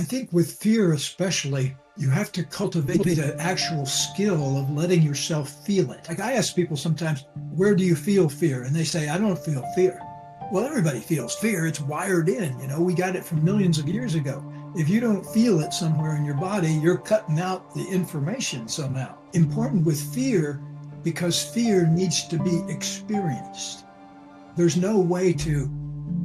I think with fear especially, you have to cultivate an actual skill of letting yourself feel it. Like I ask people sometimes, where do you feel fear? And they say, I don't feel fear. Well, everybody feels fear. It's wired in, we got it from millions of years ago. If you don't feel it somewhere in your body, you're cutting out the information somehow. Important with fear, because fear needs to be experienced. There's no way to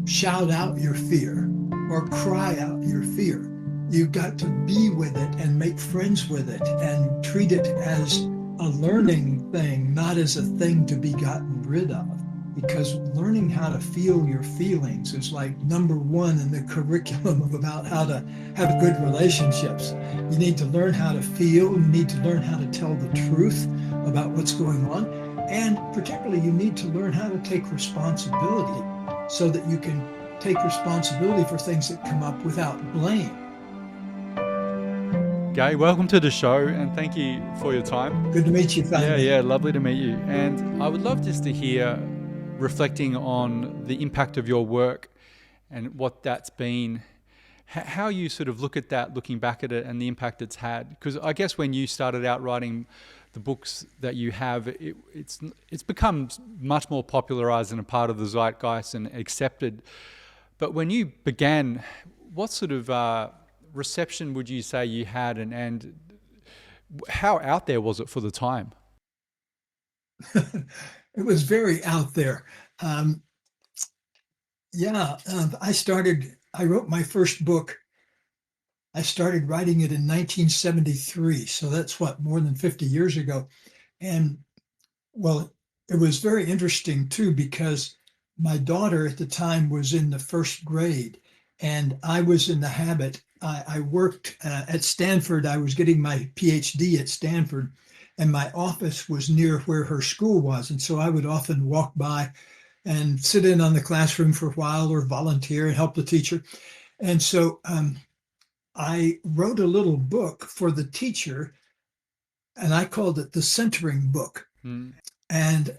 shout out your fear or cry out your fear. You've got to be with it and make friends with it and treat it as a learning thing, not as a thing to be gotten rid of. Because learning how to feel your feelings is like number one in the curriculum about how to have good relationships. You need to learn how to feel. You need to learn how to tell the truth about what's going on. And particularly, you need to learn how to take responsibility so that you can take responsibility for things that come up without blame. Gay, welcome to the show and thank you for your time. Good to meet you finally. Yeah, lovely to meet you. And I would love just to hear reflecting on the impact of your work and what that's been, how you sort of look at that, looking back at it and the impact it's had. Because I guess when you started out writing the books that you have, it's become much more popularized and a part of the zeitgeist and accepted. But when you began, what sort of reception would you say you had, and how out there was it for the time? It was very out there. I wrote my first book. I started writing it in 1973. So that's more than 50 years ago. And well, it was very interesting too, because my daughter at the time was in the first grade and I was in the habit. I worked at Stanford. I was getting my PhD at Stanford, and my office was near where her school was. And so I would often walk by and sit in on the classroom for a while or volunteer and help the teacher. And so I wrote a little book for the teacher, and I called it the Centering Book. And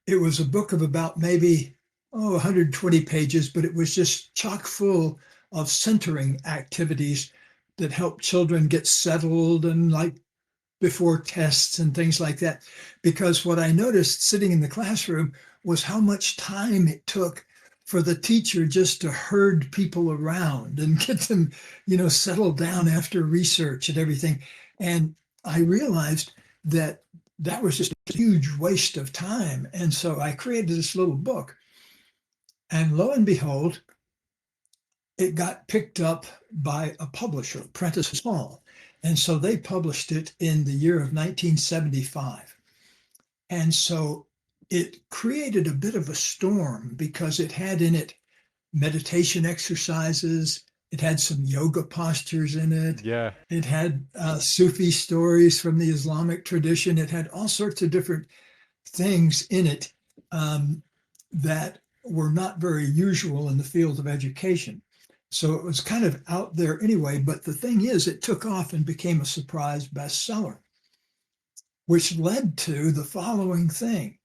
it was a book of about maybe 120 pages, but it was just chock full of centering activities that help children get settled and like before tests and things like that. Because what I noticed sitting in the classroom was how much time it took for the teacher just to herd people around and get them, settled down after research and everything. And I realized that was just a huge waste of time. And so I created this little book. And lo and behold, it got picked up by a publisher, Prentice Hall. And so they published it in the year of 1975. And so it created a bit of a storm because it had in it meditation exercises. It had some yoga postures in it. Yeah. It had Sufi stories from the Islamic tradition. It had all sorts of different things in it that were not very usual in the field of education. So it was kind of out there anyway. But the thing is, it took off and became a surprise bestseller, which led to the following thing.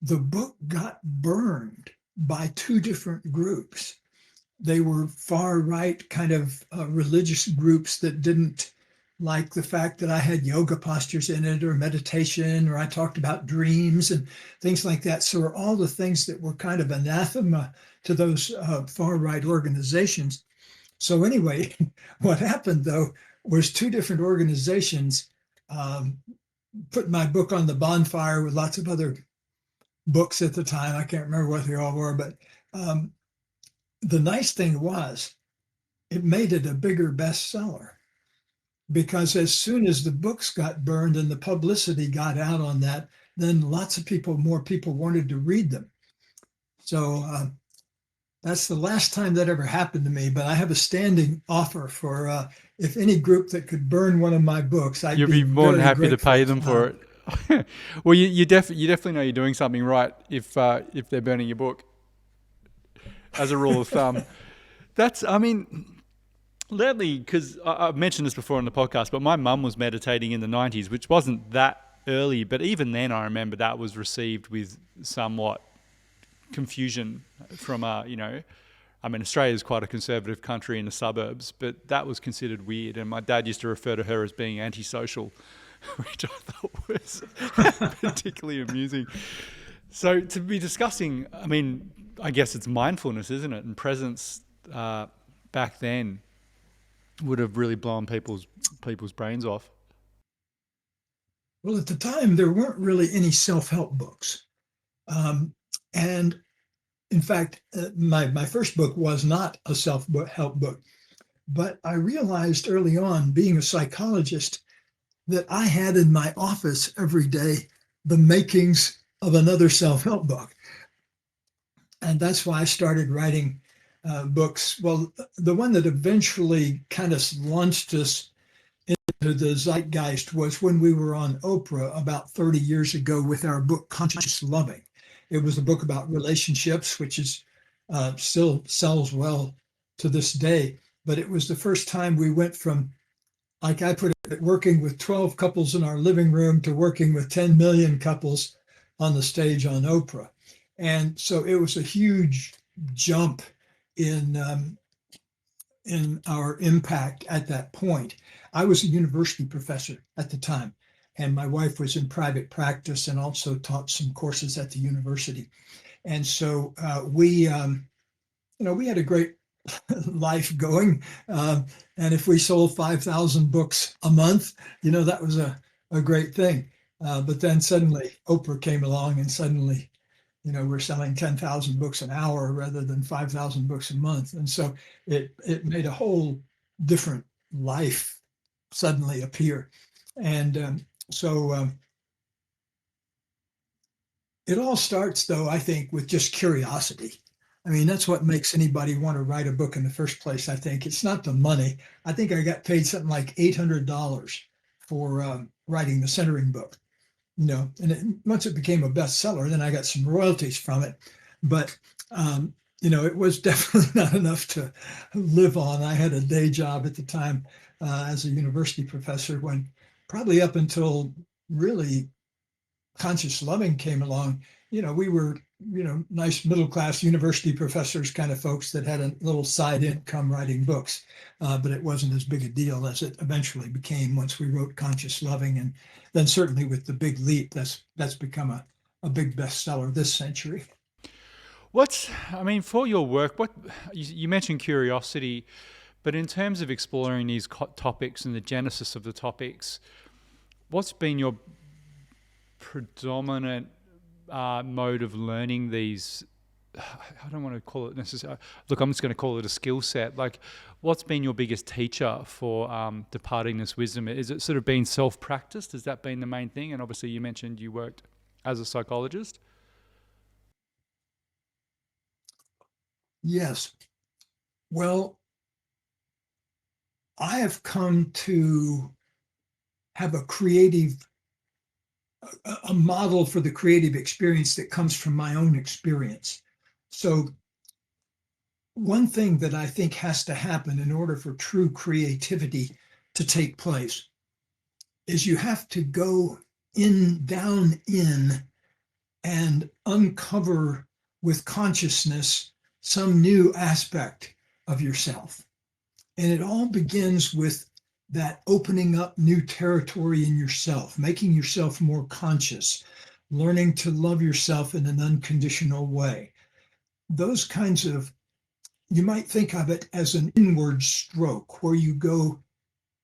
The book got burned by two different groups. They were far right kind of religious groups that didn't like the fact that I had yoga postures in it or meditation, or I talked about dreams and things like that. So all the things that were kind of anathema to those far right organizations. So anyway, what happened though was two different organizations put my book on the bonfire with lots of other books at the time. I can't remember what they all were, but the nice thing was it made it a bigger bestseller, because as soon as the books got burned and the publicity got out on that, then more people wanted to read them. So that's the last time that ever happened to me, but I have a standing offer for if any group that could burn one of my books, You'd be more than happy to pay them for it. Well, you definitely know you're doing something right if they're burning your book, as a rule of thumb. Lately, because I've mentioned this before on the podcast, but my mum was meditating in the 90s, which wasn't that early, but even then I remember that was received with somewhat confusion from I mean, Australia is quite a conservative country in the suburbs, but that was considered weird. And my dad used to refer to her as being antisocial, which I thought was particularly amusing. So to be discussing, I mean, I guess it's mindfulness, isn't it? And presence back then would have really blown people's brains off. Well, at the time, there weren't really any self-help books. Um, and in fact, my first book was not a self-help book, but I realized early on, being a psychologist, that I had in my office every day the makings of another self-help book. And that's why I started writing books. Well, the one that eventually kind of launched us into the zeitgeist was when we were on Oprah about 30 years ago with our book, Conscious Loving. It was a book about relationships, which is still sells well to this day. But it was the first time we went from, like I put it, working with 12 couples in our living room to working with 10 million couples on the stage on Oprah. And so it was a huge jump in our impact at that point. I was a university professor at the time, and my wife was in private practice and also taught some courses at the university. And so we had a great life going. And if we sold 5,000 books a month, that was a great thing. But then suddenly Oprah came along, and suddenly, we're selling 10,000 books an hour rather than 5,000 books a month. And so it made a whole different life suddenly appear. And so it all starts, though, I think, with just curiosity. I mean, that's what makes anybody want to write a book in the first place, I think. It's not the money. I think I got paid something like $800 for writing the centering book. And once it became a bestseller, then I got some royalties from it. But, it was definitely not enough to live on. I had a day job at the time as a university professor, when probably up until really Conscious Loving came along, we were, nice middle-class university professors kind of folks that had a little side income writing books. But it wasn't as big a deal as it eventually became once we wrote Conscious Loving. And then certainly with The Big Leap, that's become a big bestseller this century. For your work, you mentioned curiosity, but in terms of exploring these topics and the genesis of the topics, what's been your predominant mode of learning these? I don't want to call it necessarily. Look, I'm just going to call it a skill set. Like, what's been your biggest teacher for departing this wisdom? Is it sort of been self-practiced? Has that been the main thing? And obviously you mentioned you worked as a psychologist. Yes. Well, I have come to have a model for the creative experience that comes from my own experience. So one thing that I think has to happen in order for true creativity to take place is you have to go down in, and uncover with consciousness some new aspect of yourself. And it all begins with that opening up new territory in yourself, making yourself more conscious, learning to love yourself in an unconditional way. Those kinds of, you might think of it as an inward stroke where you go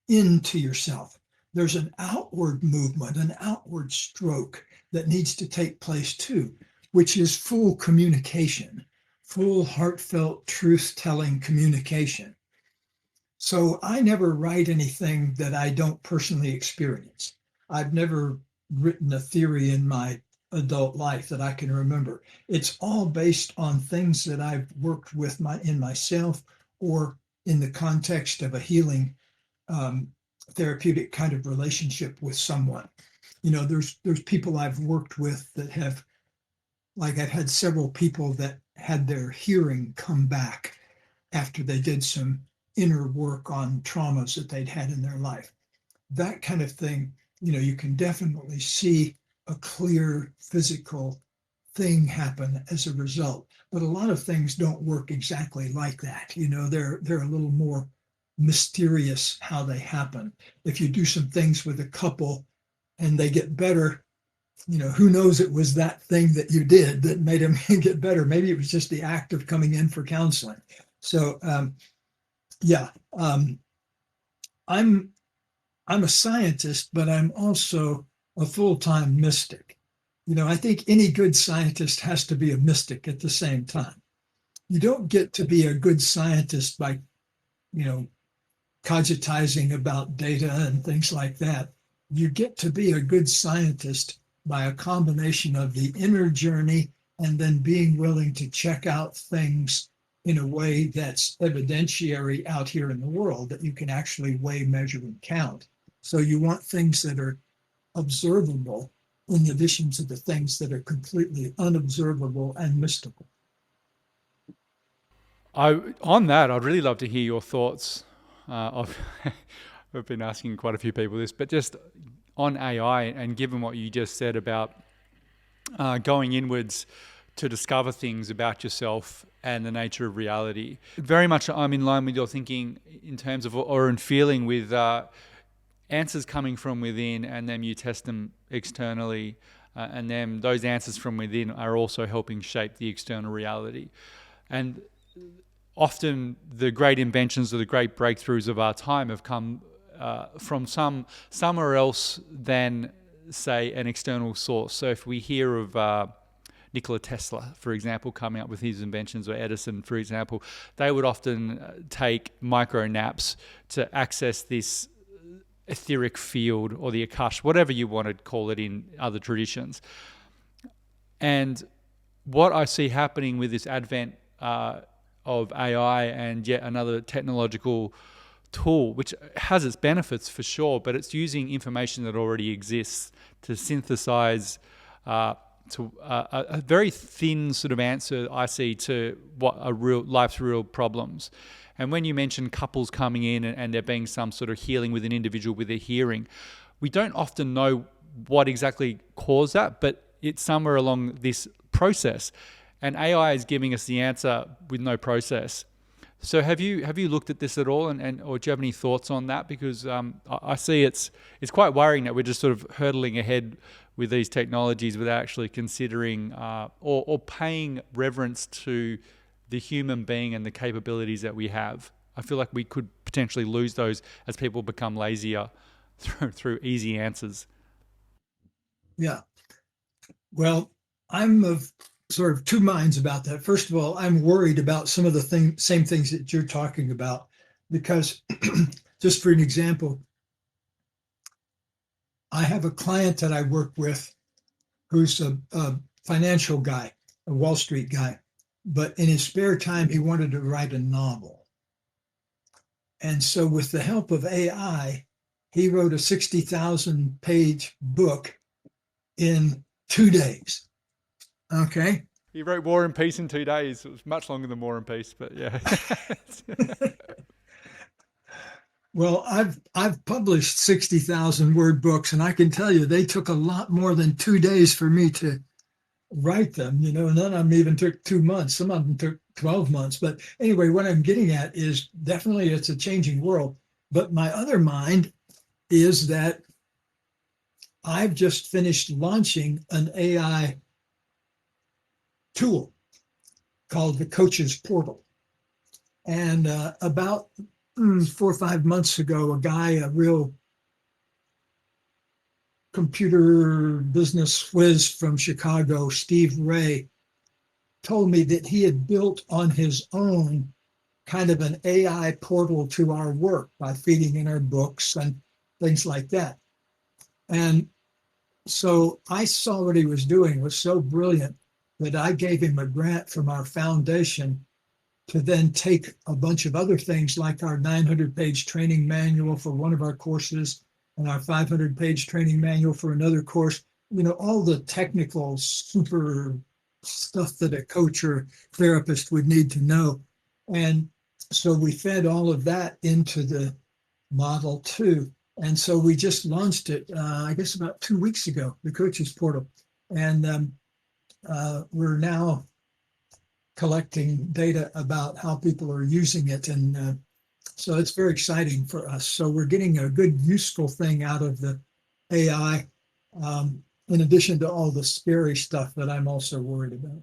into yourself. There's an outward movement, an outward stroke that needs to take place too, which is full communication, full heartfelt truth-telling communication. So I never write anything that I don't personally experience. I've never written a theory in my adult life that I can remember. It's all based on things that I've worked with in myself, or in the context of a healing therapeutic kind of relationship with someone. There's people I've worked with that have, like, I've had several people that had their hearing come back after they did some inner work on traumas that they'd had in their life. That kind of thing, you can definitely see a clear physical thing happen as a result. But a lot of things don't work exactly like that. They're a little more mysterious how they happen. If you do some things with a couple and they get better, who knows, it was that thing that you did that made them get better. Maybe it was just the act of coming in for counseling. So yeah, I'm I'm a scientist, but I'm also a full-time mystic. I think any good scientist has to be a mystic at the same time. You don't get to be a good scientist by, you know, cogitizing about data and things like that. You get to be a good scientist by a combination of the inner journey and then being willing to check out things in a way that's evidentiary out here in the world that you can actually weigh, measure, and count. So you want things that are observable in addition to the things that are completely unobservable and mystical. On that, I'd really love to hear your thoughts. I've been asking quite a few people this, but just on AI, and given what you just said about going inwards to discover things about yourself and the nature of reality, very much I'm in line with your thinking in terms of, or in feeling with answers coming from within, and then you test them externally, and then those answers from within are also helping shape the external reality. And often the great inventions or the great breakthroughs of our time have come from somewhere else than, say, an external source. So if we hear of Nikola Tesla, for example, coming up with his inventions, or Edison, for example, they would often take micro naps to access this etheric field, or the Akash, whatever you want to call it in other traditions. And what I see happening with this advent of AI and yet another technological tool, which has its benefits for sure, but it's using information that already exists to synthesize to a very thin sort of answer I see to what are life's real problems. And when you mention couples coming in and there being some sort of healing with an individual with their hearing, we don't often know what exactly caused that, but it's somewhere along this process. And AI is giving us the answer with no process. So have you looked at this at all, or do you have any thoughts on that? Because I see it's quite worrying that we're just sort of hurtling ahead with these technologies without actually considering or paying reverence to the human being and the capabilities that we have. I feel like we could potentially lose those as people become lazier through easy answers. Yeah. Well, I'm of sort of two minds about that. First of all, I'm worried about some of the same things that you're talking about, because just for an example, I have a client that I work with who's a financial guy, a Wall Street guy, but in his spare time, he wanted to write a novel. And so with the help of AI, he wrote a 60,000 page book in 2 days. Okay. He wrote War and Peace in 2 days. It was much longer than War and Peace, but yeah. Well, I've published 60,000 word books, and I can tell you they took a lot more than 2 days for me to write them. None of them even took 2 months. Some of them took 12 months. But anyway, what I'm getting at is definitely it's a changing world. But my other mind is that I've just finished launching an AI tool called the Coach's Portal. And about 4 or 5 months ago, a real computer business whiz from Chicago, Steve Ray, told me that he had built on his own kind of an AI portal to our work by feeding in our books and things like that. And so I saw what he was doing was so brilliant that I gave him a grant from our foundation to then take a bunch of other things, like our 900-page training manual for one of our courses and our 500-page training manual for another course, all the technical super stuff that a coach or therapist would need to know. And so we fed all of that into the model too. And so we just launched it, I guess about 2 weeks ago, the Coach's Portal. And we're now collecting data about how people are using it. And so it's very exciting for us. So we're getting a good, useful thing out of the AI, in addition to all the scary stuff that I'm also worried about.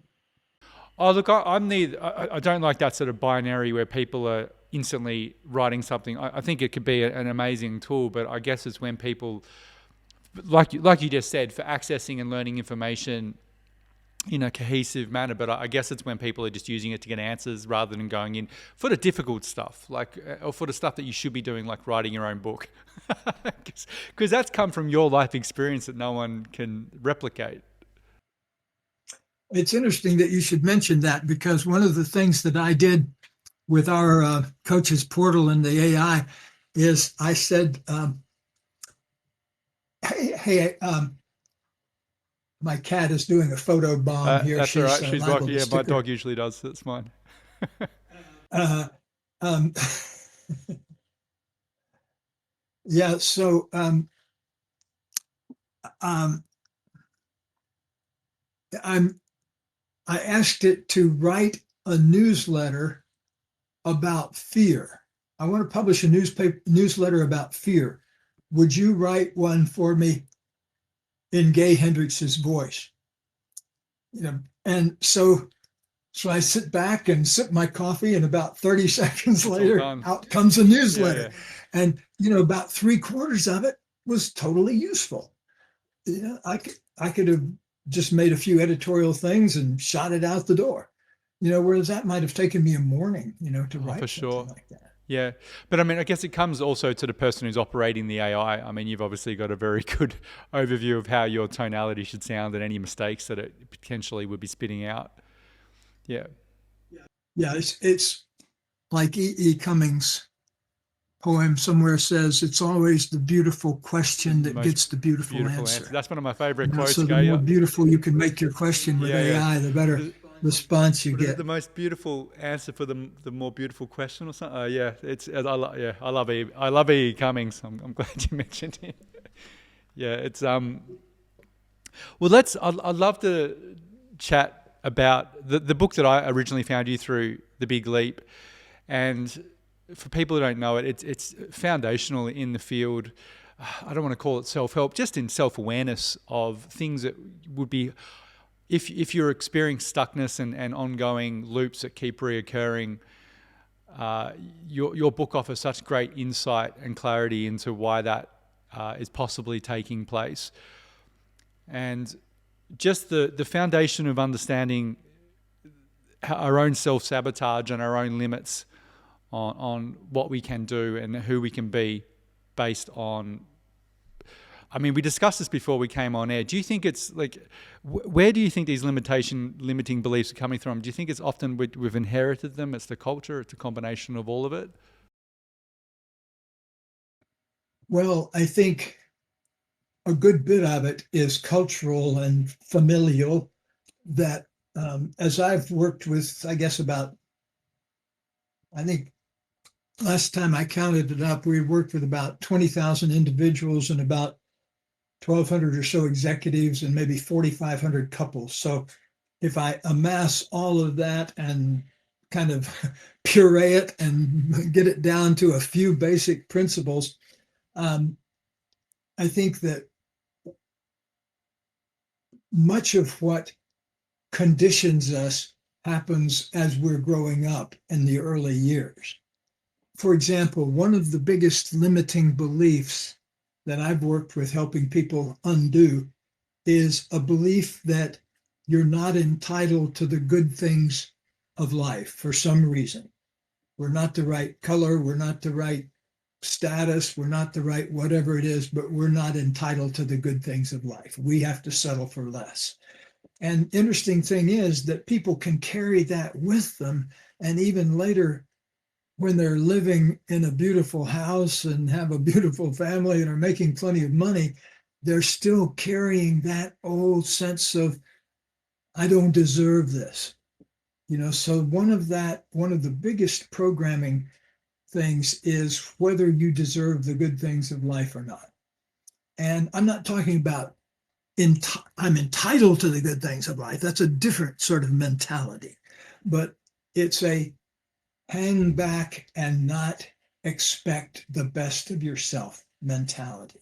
Oh, look, I don't like that sort of binary where people are instantly writing something. I think it could be an amazing tool, but I guess it's when people, like you just said, for accessing and learning information in a cohesive manner. But I guess it's when people are just using it to get answers rather than going in for the difficult stuff, like, or for the stuff that you should be doing, like writing your own book, because that's come from your life experience that no one can replicate. It's interesting that you should mention that, because one of the things that I did with our coaches portal and the AI is I said, hey, my cat is doing a photo bomb here. That's all right. She's She's liable barking. to Yeah, my stick her. dog usually does. That's mine. Uh, um, yeah, so um, I'm I asked it to write a newsletter about fear. I want to publish a newsletter about fear. Would you write one for me in Gay Hendricks' voice? And so I sit back and sip my coffee, and about 30 seconds It's all later, done. out comes a Yeah, newsletter. yeah. And about 3/4 of it was totally useful. I could have just made a few editorial things and shot it out the door. Whereas that might have taken me a morning, to Oh, for write something sure. like that. Yeah, but I mean, I guess it comes also to the person who's operating the AI. I mean, you've obviously got a very good overview of how your tonality should sound and any mistakes that it potentially would be spitting out. Yeah, Yeah, it's like E. Cummings' poem somewhere says, it's always the beautiful the question that most gets the beautiful beautiful answer. answer. That's one of my favorite quotes, So the Gay. more beautiful you can make your question with Yeah, yeah. AI, the better The, response you what is it? get. The most beautiful answer for the more beautiful question or something? Yeah, yeah, I love E. Cummings. I'm glad you mentioned him. Yeah, it's well, I'd love to chat about the book that I originally found you through, The Big Leap. And for people who don't know it, it's foundational in the field. I don't want to call it self-help, just in self-awareness of things that would be, if you're experiencing stuckness and ongoing loops that keep reoccurring, your book offers such great insight and clarity into why that is possibly taking place. And just the foundation of understanding our own self-sabotage and our own limits on what we can do and who we can be based on. I mean, we discussed this before we came on air. Do you think it's like, where do you think these limiting beliefs are coming from? Do you think it's often we've inherited them? It's the culture, it's a combination of all of it? Well, I think a good bit of it is cultural and familial, that as I've worked with, I guess I think last time I counted it up, we worked with about 20,000 individuals and about 1,200 or so executives and maybe 4,500 couples. So if I amass all of that and kind of puree it and get it down to a few basic principles, I think that much of what conditions us happens as we're growing up in the early years. For example, one of the biggest limiting beliefs that I've worked with helping people undo is a belief that you're not entitled to the good things of life for some reason. We're not the right color, we're not the right status, we're not the right whatever it is, but we're not entitled to the good things of life. We have to settle for less. And interesting thing is that people can carry that with them, and even later, when they're living in a beautiful house and have a beautiful family and are making plenty of money, they're still carrying that old sense of, I don't deserve this. So one of the biggest programming things is whether you deserve the good things of life or not. And I'm not talking about I'm entitled to the good things of life. That's a different sort of mentality. But it's a hang back and not expect the best of yourself mentality,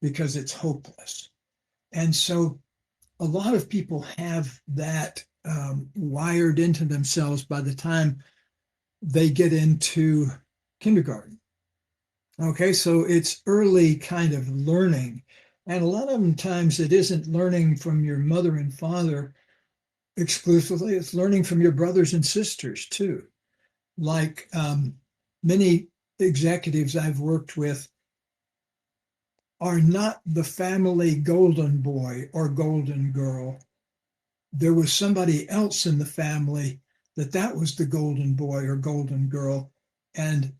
because it's hopeless. And so a lot of people have that wired into themselves by the time they get into kindergarten. Okay, so it's early kind of learning. And a lot of times it isn't learning from your mother and father exclusively, it's learning from your brothers and sisters too. Like many executives I've worked with are not the family golden boy or golden girl. There was somebody else in the family that was the golden boy or golden girl. And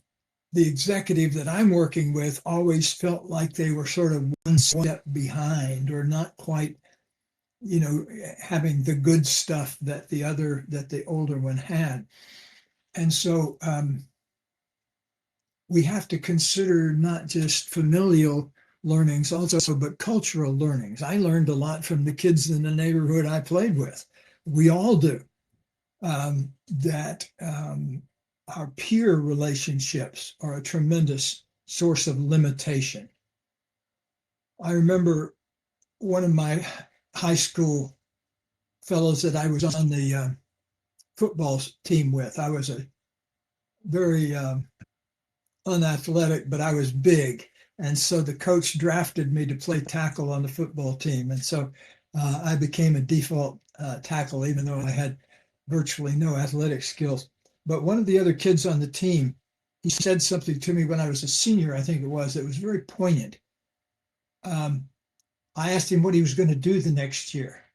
the executive that I'm working with always felt like they were sort of one step behind, or not quite, having the good stuff that the older one had. And so we have to consider not just familial learnings also, but cultural learnings. I learned a lot from the kids in the neighborhood I played with. We all do. That our peer relationships are a tremendous source of limitation. I remember one of my high school fellows that I was on the football team with. I was a very unathletic, but I was big. And so the coach drafted me to play tackle on the football team. And so I became a default tackle, even though I had virtually no athletic skills. But one of the other kids on the team, he said something to me when I was a senior, I think it was very poignant. I asked him what he was going to do the next year.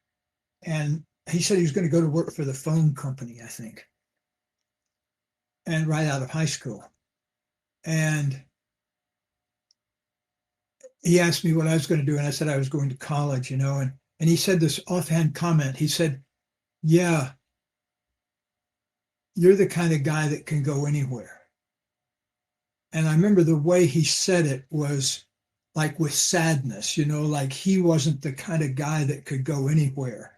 And he said he was going to go to work for the phone company, I think, and right out of high school. And he asked me what I was going to do. And I said I was going to college, and he said this offhand comment. He said, yeah, you're the kind of guy that can go anywhere. And I remember the way he said it was like with sadness, like he wasn't the kind of guy that could go anywhere.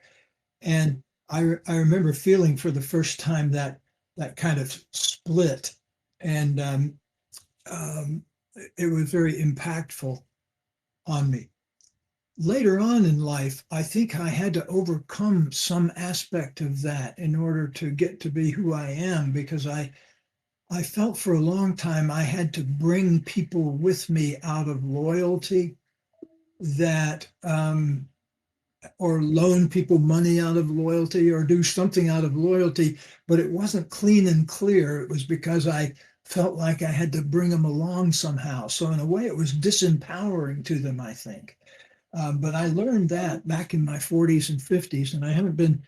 And I remember feeling for the first time that kind of split. And it was very impactful on me. Later on in life, I think I had to overcome some aspect of that in order to get to be who I am, because I felt for a long time I had to bring people with me out of loyalty, that or loan people money out of loyalty, or do something out of loyalty, but it wasn't clean and clear. It was because I felt like I had to bring them along somehow. So in a way, it was disempowering to them, I think. But I learned that back in my 40s and 50s, and I haven't been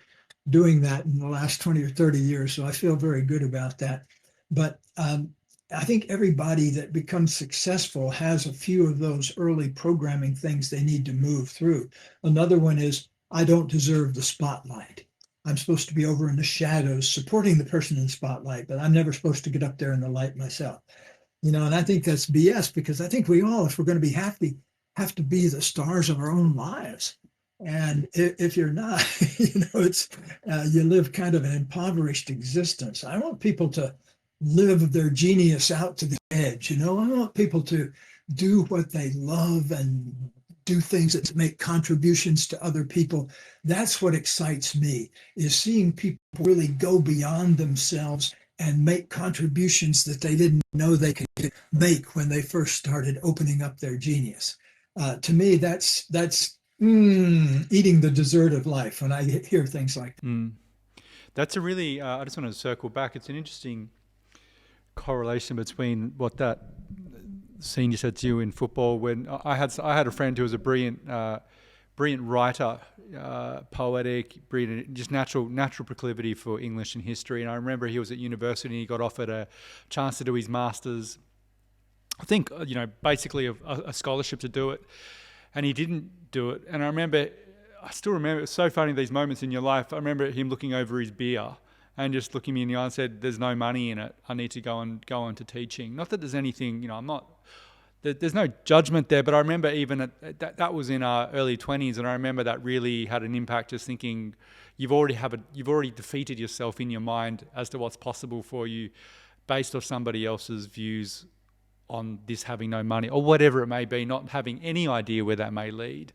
doing that in the last 20 or 30 years. So I feel very good about that. But I think everybody that becomes successful has a few of those early programming things they need to move through. Another one is, I don't deserve the spotlight. I'm supposed to be over in the shadows supporting the person in the spotlight, but I'm never supposed to get up there in the light myself. And I think that's BS, because I think we all, if we're going to be happy, have to be the stars of our own lives. And if you're not, it's you live kind of an impoverished existence. I want people to live their genius out to the edge. I want people to do what they love and do things that make contributions to other people. That's what excites me, is seeing people really go beyond themselves and make contributions that they didn't know they could make when they first started opening up their genius. To me, that's eating the dessert of life when I hear things like that. That's a really, I just want to circle back. It's an interesting correlation between what that senior said to you in football. When I had a friend who was a brilliant writer, poetic, brilliant, just natural proclivity for English and history. And I remember he was at university and he got offered a chance to do his master's. I think, basically a scholarship to do it, and he didn't do it. And I still remember, it's so funny, these moments in your life. I remember him looking over his beer and just looking me in the eye and said, there's no money in it. I need to go on to teaching. Not that there's anything, I'm not there's no judgment there, but I remember even that was in our early 20s, and I remember that really had an impact. Just thinking, you've already defeated yourself in your mind as to what's possible for you, based off somebody else's views on this having no money or whatever it may be, not having any idea where that may lead.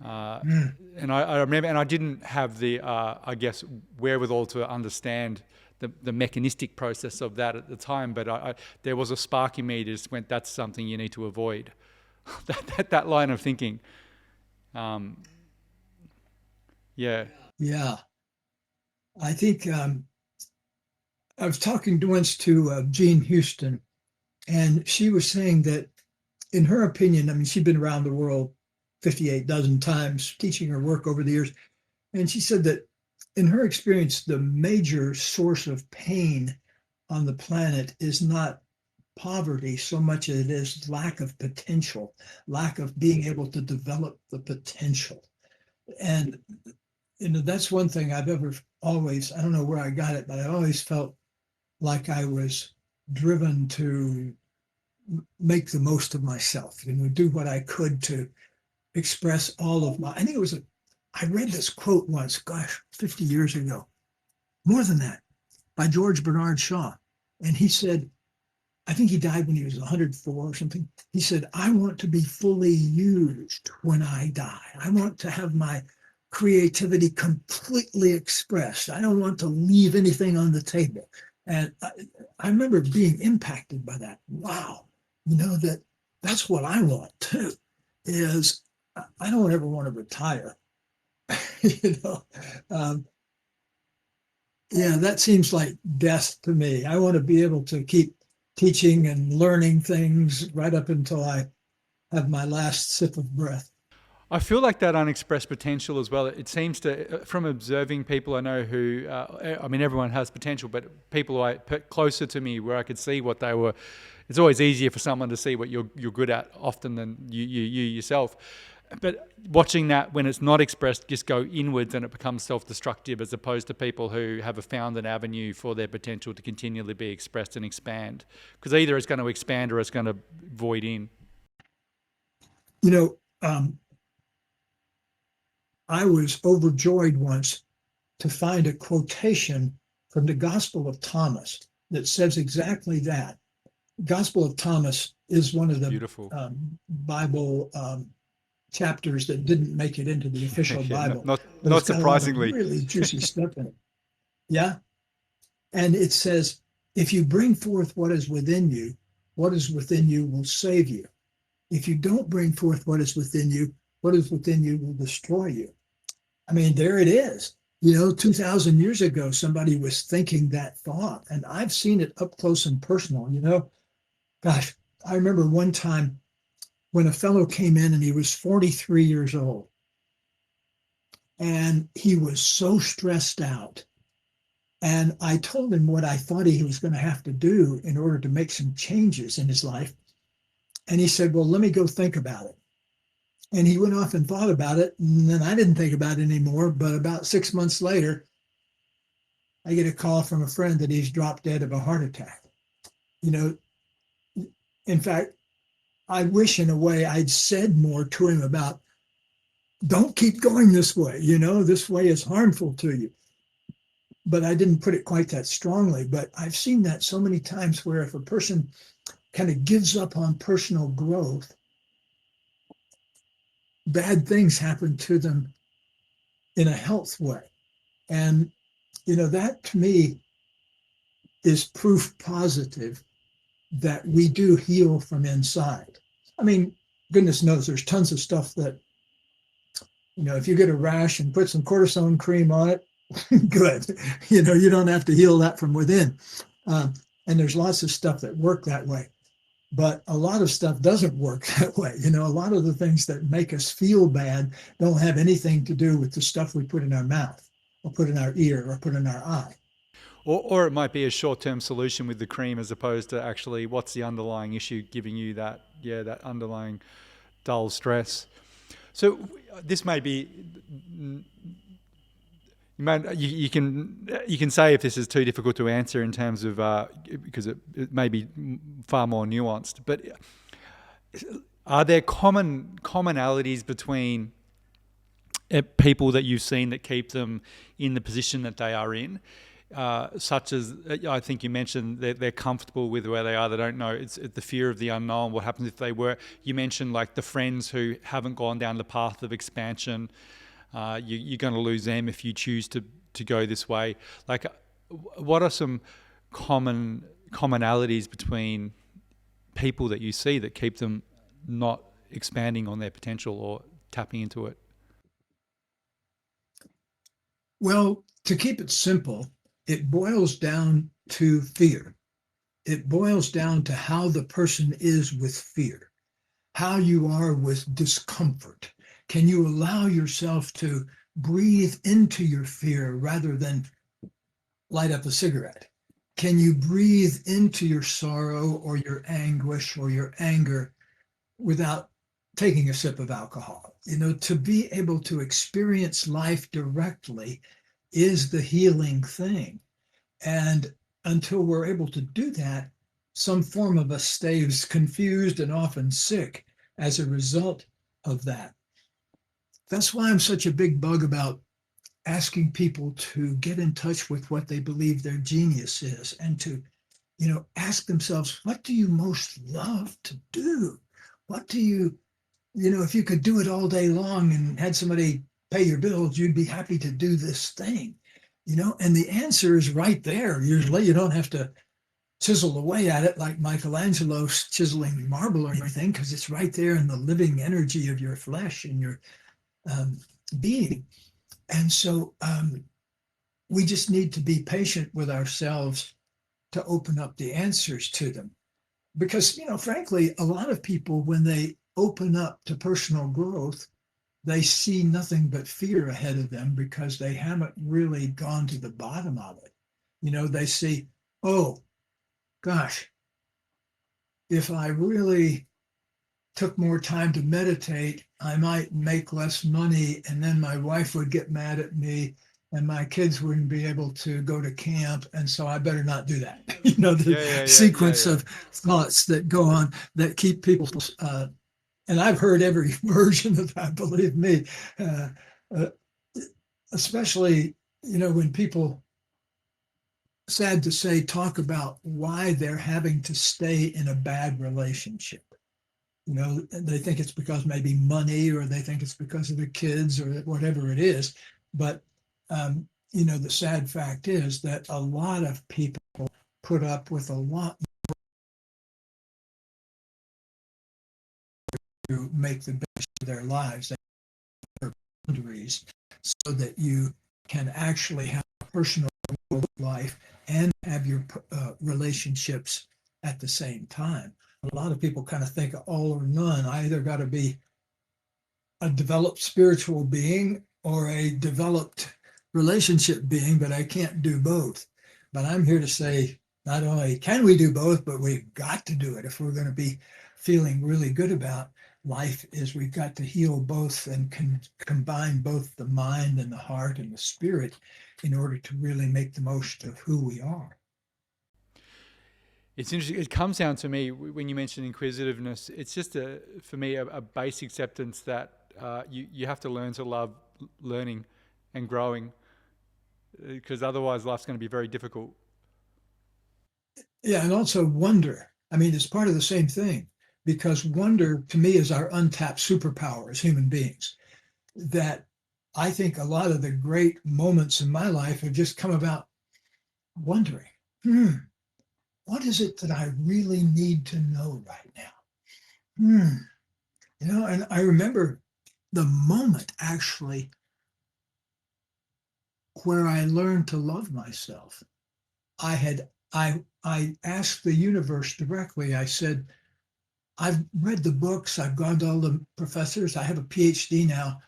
And I remember, and I didn't have the, I guess, wherewithal to understand the mechanistic process of that at the time, but there was a spark in me that just went, that's something you need to avoid. that line of thinking. Yeah. Yeah. I think I was talking once to Jean Houston, and she was saying that, in her opinion, I mean, she'd been around the world 58 dozen times teaching her work over the years. And she said that in her experience, the major source of pain on the planet is not poverty so much as it is lack of potential, lack of being able to develop the potential. And, that's one thing I've ever always, I don't know where I got it, but I always felt like I was driven to make the most of myself, do what I could to express all of I think it was I read this quote once, 50 years ago, more than that, by George Bernard Shaw. And he said, I think he died when he was 104 or something. He said, I want to be fully used when I die. I want to have my creativity completely expressed. I don't want to leave anything on the table. And I remember being impacted by that. Wow, that's what I want too, is I don't ever want to retire. Yeah, that seems like death to me. I want to be able to keep teaching and learning things right up until I have my last sip of breath. I feel like that unexpressed potential as well. It seems to, from observing people I know who, I mean, everyone has potential, but people who I put closer to me where I could see what they were, it's always easier for someone to see what you're good at often than you yourself. But watching that when it's not expressed just go inwards and it becomes self-destructive, as opposed to people who have found an avenue for their potential to continually be expressed and expand. Because either it's going to expand or it's going to void in. I was overjoyed once to find a quotation from the Gospel of Thomas that says exactly that. Gospel of Thomas is one of the Bible chapters that didn't make it into the official Bible. Not surprisingly. Really juicy stuff in it. Yeah. And it says, if you bring forth what is within you, what is within you will save you. If you don't bring forth what is within you, what is within you will destroy you. I mean, there it is. 2,000 years ago, somebody was thinking that thought, and I've seen it up close and personal. Gosh, I remember one time when a fellow came in and he was 43 years old, and he was so stressed out. And I told him what I thought he was going to have to do in order to make some changes in his life. And he said, well, let me go think about it. And he went off and thought about it. And then I didn't think about it anymore. But about 6 months later, I get a call from a friend that he's dropped dead of a heart attack. In fact, I wish in a way I'd said more to him about, don't keep going this way. This way is harmful to you. But I didn't put it quite that strongly. But I've seen that so many times where if a person kind of gives up on personal growth, bad things happen to them in a health way. And, that to me is proof positive that we do heal from inside. I mean, goodness knows there's tons of stuff that, if you get a rash and put some cortisone cream on it, good. You don't have to heal that from within. And there's lots of stuff that work that way. But a lot of stuff doesn't work that way. A lot of the things that make us feel bad don't have anything to do with the stuff we put in our mouth or put in our ear or put in our eye. Or it might be a short-term solution with the cream as opposed to actually what's the underlying issue giving you that underlying dull stress. So this may be... You can say if this is too difficult to answer in terms of because it may be far more nuanced. But are there commonalities between people that you've seen that keep them in the position that they are in? Such as, I think you mentioned that they're comfortable with where they are. They don't know. It's the fear of the unknown. What happens if they were? You mentioned like the friends who haven't gone down the path of expansion. You're going to lose them if you choose to go this way. Like, what are some commonalities between people that you see that keep them not expanding on their potential or tapping into it? Well, to keep it simple, it boils down to fear. It boils down to how the person is with fear, how you are with discomfort. Can you allow yourself to breathe into your fear rather than light up a cigarette? Can you breathe into your sorrow or your anguish or your anger without taking a sip of alcohol? To be able to experience life directly is the healing thing. And until we're able to do that, some form of us stays confused and often sick as a result of that. That's why I'm such a big bug about asking people to get in touch with what they believe their genius is and to, ask themselves, what do you most love to do? What do you, if you could do it all day long and had somebody pay your bills, you'd be happy to do this thing, and the answer is right there. Usually you don't have to chisel away at it like Michelangelo chiseling marble or anything, because it's right there in the living energy of your flesh and your being. And so we just need to be patient with ourselves to open up the answers to them. Because, frankly, a lot of people, when they open up to personal growth, they see nothing but fear ahead of them because they haven't really gone to the bottom of it. They see, oh, gosh, if I really took more time to meditate, I might make less money, and then my wife would get mad at me and my kids wouldn't be able to go to camp, and so I better not do that. The sequence of thoughts that go on that keep people, and I've heard every version of that, believe me, uh, especially, when people, sad to say, talk about why they're having to stay in a bad relationship. They think it's because maybe money, or they think it's because of the kids, or whatever it is. But, the sad fact is that a lot of people put up with a lot to make the best of their lives. They have boundaries so that you can actually have a personal life and have your relationships at the same time. A lot of people kind of think all or none. I either got to be a developed spiritual being or a developed relationship being, but I can't do both. But I'm here to say, not only can we do both, but we've got to do it. If we're going to be feeling really good about life, is we've got to heal both and combine both the mind and the heart and the spirit in order to really make the most of who we are. It's interesting. It comes down to me when you mention inquisitiveness. It's just for me a base acceptance that you have to learn to love learning and growing, because otherwise life's going to be very difficult. Yeah, and also wonder. I mean, it's part of the same thing, because wonder to me is our untapped superpower as human beings. That I think a lot of the great moments in my life have just come about wondering, what is it that I really need to know right now? And I remember the moment actually where I learned to love myself. I asked the universe directly. I said, I've read the books, I've gone to all the professors, I have a PhD now,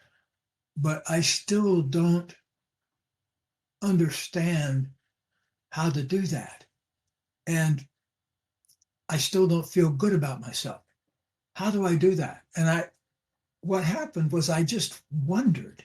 but I still don't understand how to do that. And I still don't feel good about myself. How do I do that? And what happened was I just wondered,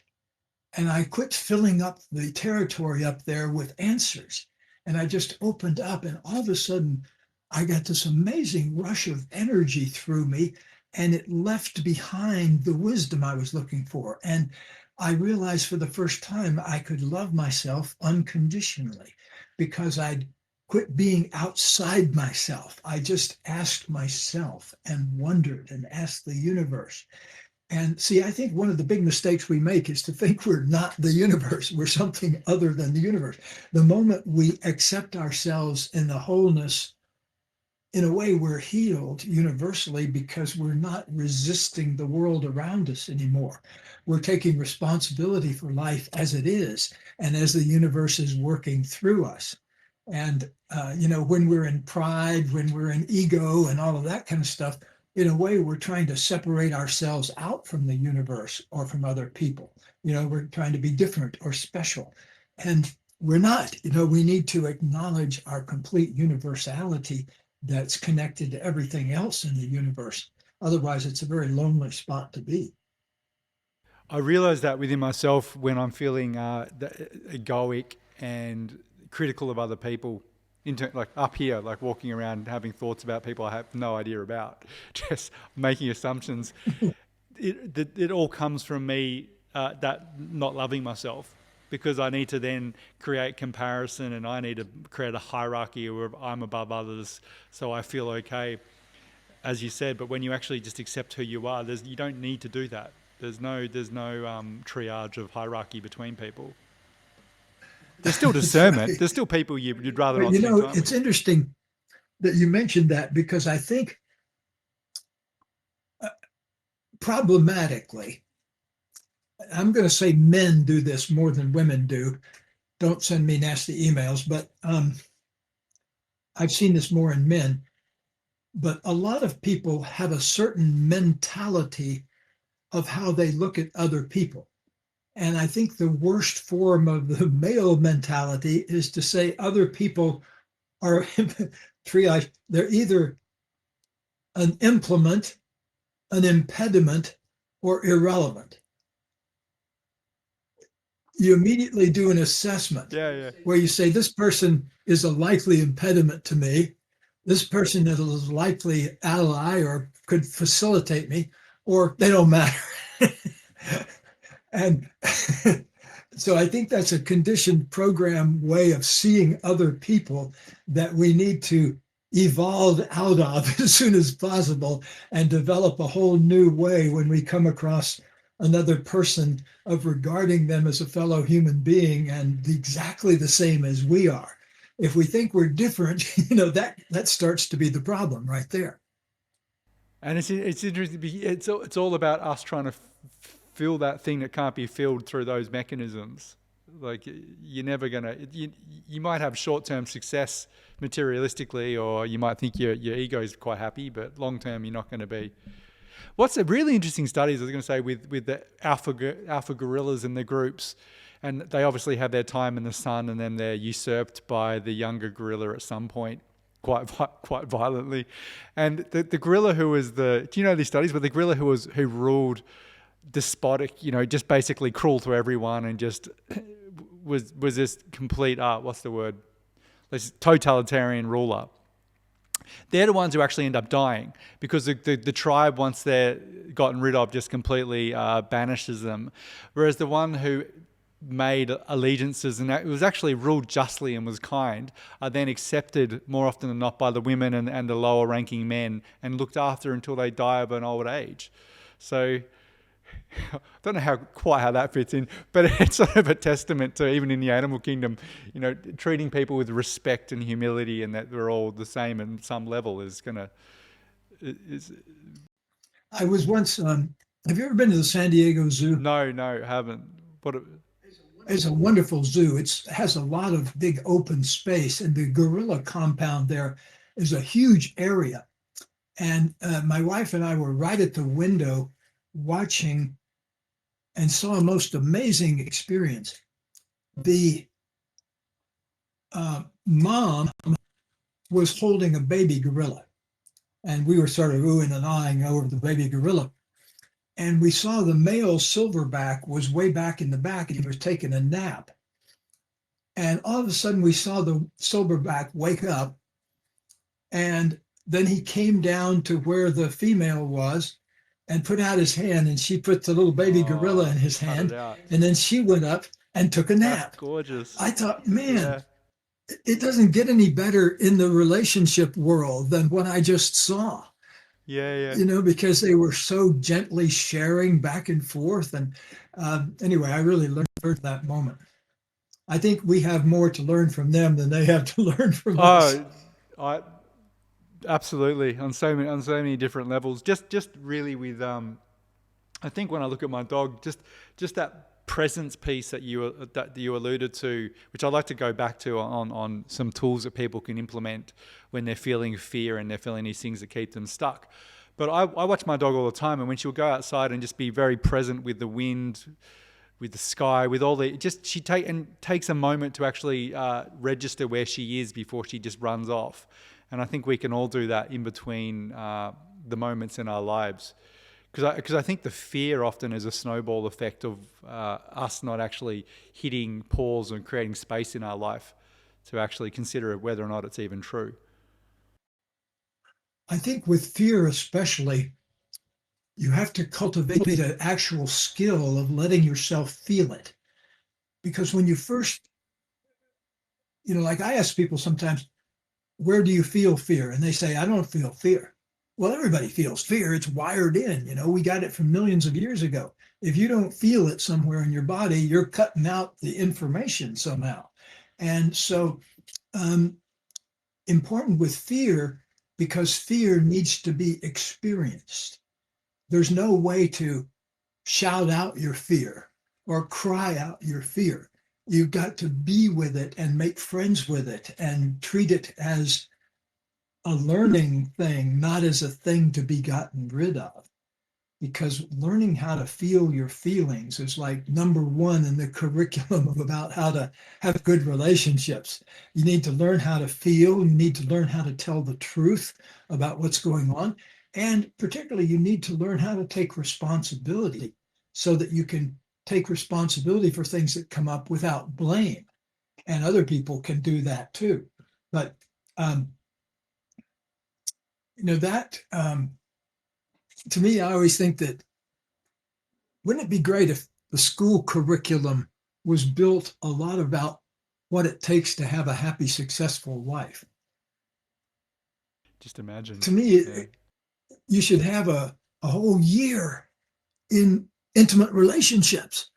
and I quit filling up the territory up there with answers. And I just opened up, and all of a sudden I got this amazing rush of energy through me. and it left behind the wisdom I was looking for. And I realized for the first time I could love myself unconditionally because I'd quit being outside myself. I just asked myself and wondered and asked the universe. And see, I think one of the big mistakes we make is to think we're not the universe. We're something other than the universe. The moment we accept ourselves in the wholeness, in a way, we're healed universally because we're not resisting the world around us anymore. We're taking responsibility for life as it is and as the universe is working through us. And, when we're in pride, when we're in ego and all of that kind of stuff, in a way, we're trying to separate ourselves out from the universe or from other people. We're trying to be different or special. And we're not. We need to acknowledge our complete universality that's connected to everything else in the universe. Otherwise, it's a very lonely spot to be. I realize that within myself when I'm feeling egoic and critical of other people, like up here, like walking around having thoughts about people I have no idea about, just making assumptions. It all comes from me that not loving myself, because I need to then create comparison and I need to create a hierarchy where I'm above others so I feel okay, as you said. But when you actually just accept who you are, you don't need to do that. There's no triage of hierarchy between people. There's still discernment. Right. There's still people you'd rather But not spend time it's with. interesting that you mentioned that, because I think problematically, I'm going to say men do this more than women do. Don't send me nasty emails, but I've seen this more in men. But a lot of people have a certain mentality of how they look at other people. And I think the worst form of the male mentality is to say other people are triage. They're either an implement, an impediment, or irrelevant. You immediately do an assessment Yeah. where you say, this person is a likely impediment to me. This person is a likely ally or could facilitate me, or they don't matter. And so I think that's a conditioned program way of seeing other people that we need to evolve out of as soon as possible and develop a whole new way when we come across another person of regarding them as a fellow human being and exactly the same as we are. If we think we're different, that starts to be the problem right there. And it's interesting. It's all about us trying to fill that thing that can't be filled through those mechanisms. Like you're never gonna. You might have short-term success materialistically, or you might think your ego is quite happy, but long-term you're not going to be. What's a really interesting study is I was going to say with the alpha gorillas and the groups, and they obviously have their time in the sun, and then they're usurped by the younger gorilla at some point, quite violently. And the gorilla who was do you know these studies? But the gorilla who ruled despotic, just basically cruel to everyone, and just was this complete what's the word? This totalitarian ruler. They're the ones who actually end up dying because the tribe, once they're gotten rid of, just completely banishes them. Whereas the one who made allegiances and it was actually ruled justly and was kind are then accepted more often than not by the women and the lower ranking men and looked after until they die of an old age. So I don't know quite how that fits in, but it's sort of a testament to, even in the animal kingdom, treating people with respect and humility, and that we're all the same at some level is. I was once, have you ever been to the San Diego Zoo? No, haven't. It's a wonderful zoo. It has a lot of big open space, and the gorilla compound there is a huge area. And my wife and I were right at the window watching and saw a most amazing experience. The mom was holding a baby gorilla, and we were sort of oohing and ahhing over the baby gorilla. And we saw the male silverback was way back in the back, and he was taking a nap. And all of a sudden, we saw the silverback wake up, and then he came down to where the female was, and put out his hand, and she put the little baby gorilla Oh, in his cut it hand, out. and then she went up and took a That's nap. gorgeous. I thought, man, Yeah. it doesn't get any better in the relationship world than what I just saw, Yeah, yeah. because they were so gently sharing back and forth. And anyway, I really learned that moment. I think we have more to learn from them than they have to learn from us. Oh, I absolutely on so many different levels. Just really with I think when I look at my dog, just that presence piece that you alluded to, which I'd like to go back to on some tools that people can implement when they're feeling fear and they're feeling these things that keep them stuck. But I watch my dog all the time, and when she'll go outside and just be very present with the wind, with the sky, with all the just takes a moment to actually register where she is before she just runs off. And I think we can all do that in between the moments in our lives, because I think the fear often is a snowball effect of us not actually hitting pause and creating space in our life to actually consider whether or not it's even true. I think with fear, especially, you have to cultivate an actual skill of letting yourself feel it. Because when you first, like I ask people sometimes, where do you feel fear? And they say, I don't feel fear. Well, everybody feels fear. It's wired in. We got it from millions of years ago. If you don't feel it somewhere in your body, you're cutting out the information somehow. And so, important with fear, because fear needs to be experienced. There's no way to shout out your fear or cry out your fear. You've got to be with it and make friends with it and treat it as a learning thing, not as a thing to be gotten rid of. Because learning how to feel your feelings is like number one in the curriculum of about how to have good relationships. You need to learn how to feel. You need to learn how to tell the truth about what's going on. And particularly, you need to learn how to take responsibility so that you can take responsibility for things that come up without blame. And other people can do that too. But, that to me, I always think that wouldn't it be great if the school curriculum was built a lot about what it takes to have a happy, successful life? Just imagine. To me, Yeah. you should have a whole year in intimate relationships.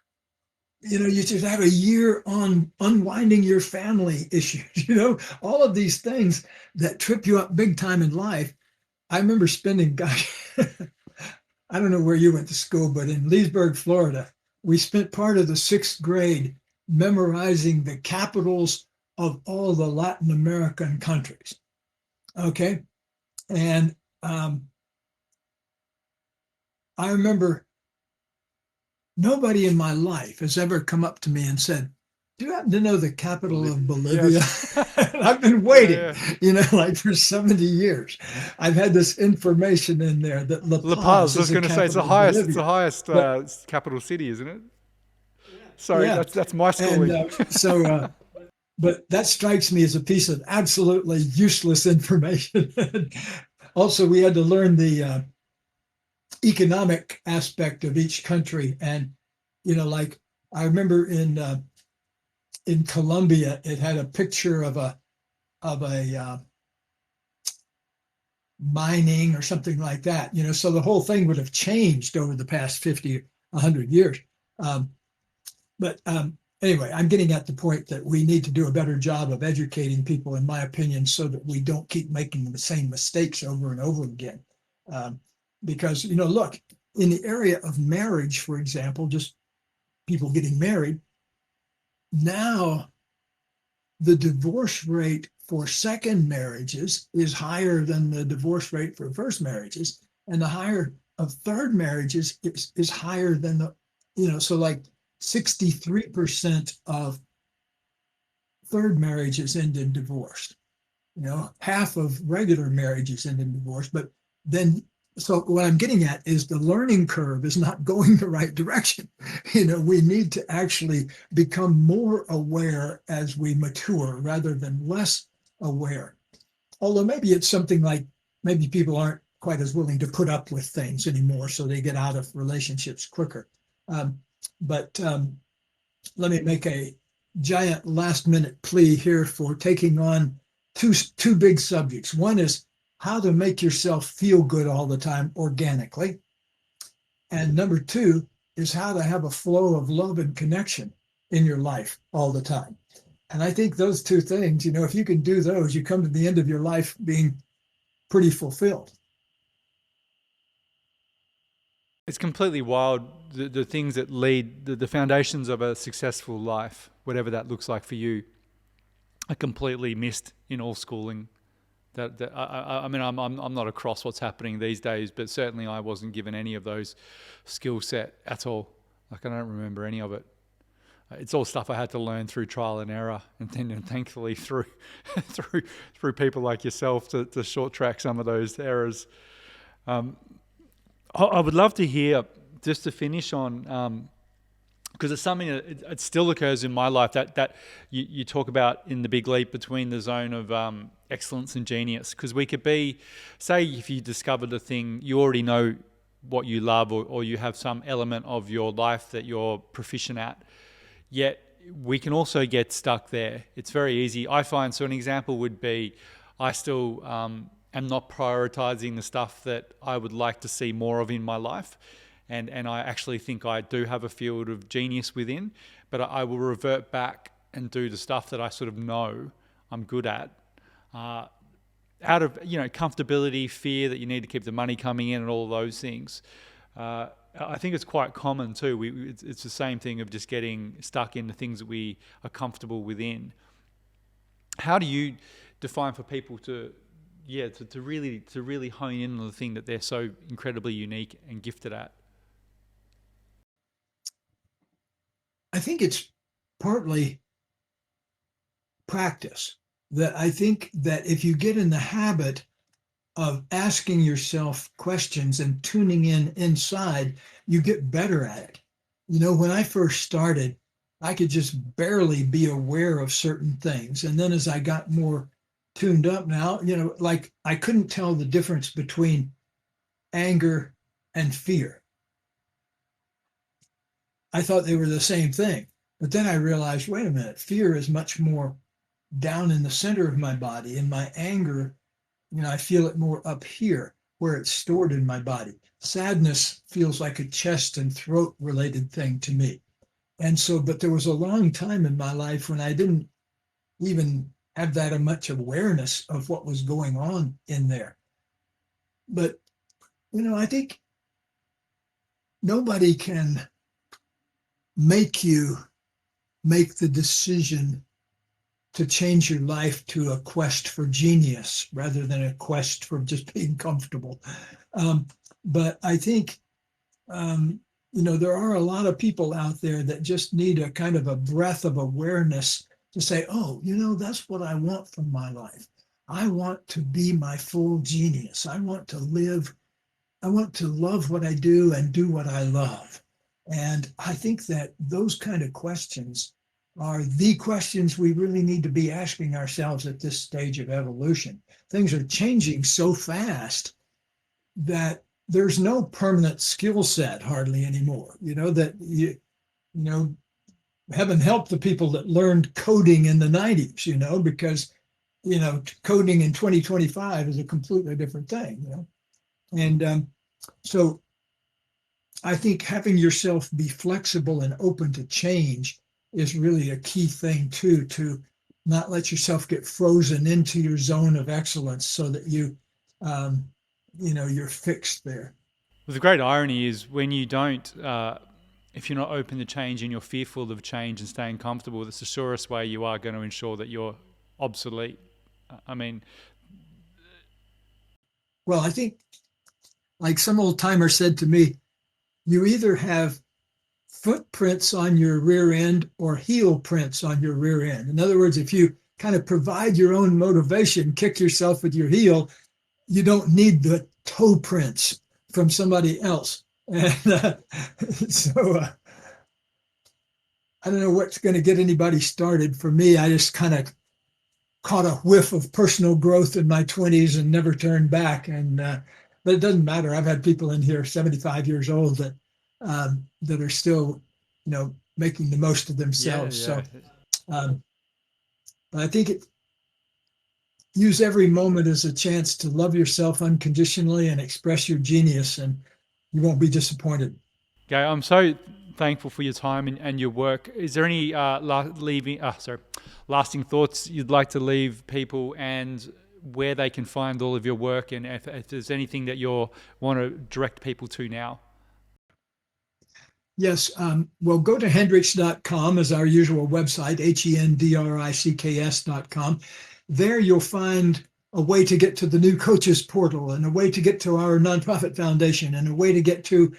You should have a year on unwinding your family issues, all of these things that trip you up big time in life. I remember spending, gosh, I don't know where you went to school, but in Leesburg, Florida, we spent part of the sixth grade memorizing the capitals of all the Latin American countries. Okay. And I remember nobody in my life has ever come up to me and said, do you happen to know the capital of Bolivia? Yes. I've been waiting, Yeah. like for 70 years. I've had this information in there that La La Paz Paz. I was is the going to say it's capital the of highest. It's the Bolivia. highest But capital city, isn't it? Sorry, yeah, that's my and schooling. but that strikes me as a piece of absolutely useless information. Also, we had to learn the economic aspect of each country, and like I remember in Colombia, it had a picture of a mining or something like that. So the whole thing would have changed over the past 50, 100 years. Um, but anyway, I'm getting at the point that we need to do a better job of educating people, in my opinion, so that we don't keep making the same mistakes over and over again. Because, look, in the area of marriage, for example, just people getting married, now the divorce rate for second marriages is higher than the divorce rate for first marriages, and the higher of third marriages is higher than so like 63% of third marriages end in divorce. Half of regular marriages end in divorce. But then, so what I'm getting at is the learning curve is not going the right direction. We need to actually become more aware as we mature rather than less aware. Although maybe it's something like maybe people aren't quite as willing to put up with things anymore, so they get out of relationships quicker. But let me make a giant last minute plea here for taking on two big subjects. One is how to make yourself feel good all the time organically. And number two is how to have a flow of love and connection in your life all the time. And I think those two things, if you can do those, you come to the end of your life being pretty fulfilled. It's completely wild, the things that lead, the foundations of a successful life, whatever that looks like for you, are completely missed in all schooling. I mean, I'm not across what's happening these days, but certainly I wasn't given any of those skill set at all. Like, I don't remember any of it. It's all stuff I had to learn through trial and error, and then thankfully through people like yourself to short track some of those errors. I would love to hear, just to finish on, because it's something that it still occurs in my life, that you talk about in the big leap between the zone of excellence and genius. Because we could be, say, if you discovered a thing, you already know what you love, or you have some element of your life that you're proficient at, yet we can also get stuck there. It's very easy. I find, so an example would be, I still am not prioritizing the stuff that I would like to see more of in my life. And I actually think I do have a field of genius within, but I will revert back and do the stuff that I sort of know I'm good at, out of comfortability, fear that you need to keep the money coming in, and all those things. I think it's quite common too. It's the same thing of just getting stuck in the things that we are comfortable within. How do you define for people to really hone in on the thing that they're so incredibly unique and gifted at? I think it's partly practice. That I think that if you get in the habit of asking yourself questions and tuning in inside, you get better at it. When I first started, I could just barely be aware of certain things. And then as I got more tuned up now, like I couldn't tell the difference between anger and fear. I thought they were the same thing. But then I realized, wait a minute, fear is much more down in the center of my body. And my anger, I feel it more up here where it's stored in my body. Sadness feels like a chest and throat related thing to me. And so, but there was a long time in my life when I didn't even have that much awareness of what was going on in there. But, I think nobody can make you make the decision to change your life to a quest for genius rather than a quest for just being comfortable. But I think, there are a lot of people out there that just need a kind of a breath of awareness to say, oh, that's what I want from my life. I want to be my full genius. I want to love what I do and do what I love. And I think that those kind of questions are the questions we really need to be asking ourselves at this stage of evolution. Things are changing so fast that there's no permanent skill set hardly anymore. Heaven help the people that learned coding in the 90s, because, coding in 2025 is a completely different thing, And so I think having yourself be flexible and open to change is really a key thing too, to not let yourself get frozen into your zone of excellence so that you're fixed there. Well, the great irony is when you don't, if you're not open to change and you're fearful of change and staying comfortable, that's the surest way you are going to ensure that you're obsolete. Well, I think, like some old timer said to me, you either have footprints on your rear end or heel prints on your rear end. In other words, if you kind of provide your own motivation, kick yourself with your heel, you don't need the toe prints from somebody else. And so I don't know what's going to get anybody started. For me, I just kind of caught a whiff of personal growth in my 20s and never turned back. And but it doesn't matter. I've had people in here 75 years old that are still, making the most of Yeah, themselves. yeah. So, um, but I think use every moment as a chance to love yourself unconditionally and express your genius, and you won't be disappointed. Gay, I'm so thankful for your time and your work. Is there any lasting thoughts you'd like to leave people, and where they can find all of your work, and if there's anything that you want to direct people to now? Yes. Well, go to hendricks.com as our usual website, hendricks.com. There you'll find a way to get to the new coaches portal, and a way to get to our nonprofit foundation, and a way to get to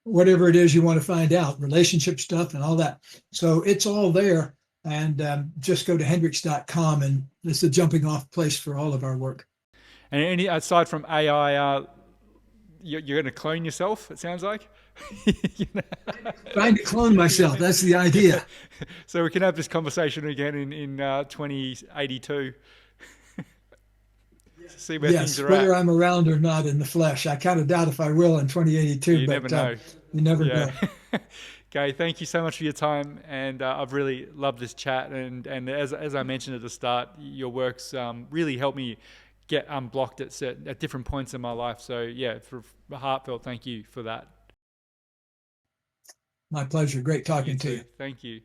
whatever it is you want to find out, relationship stuff and all that. So it's all there. And just go to hendricks.com, and it's a jumping off place for all of our work. And any aside from AI, you're going to clone yourself, it sounds like. You know? Trying to clone myself. That's the idea. So we can have this conversation again in 2082. See where Yes, things are whether at. I'm around or not in the flesh. I kind of doubt if I will in 2082, You but never know. you never Yeah. know. Okay, thank you so much for your time, and I've really loved this chat. And as I mentioned at the start, your work's really helped me get unblocked at different points in my life. So yeah, for a heartfelt thank you for that. My pleasure. Great You talking to too. you. Thank you.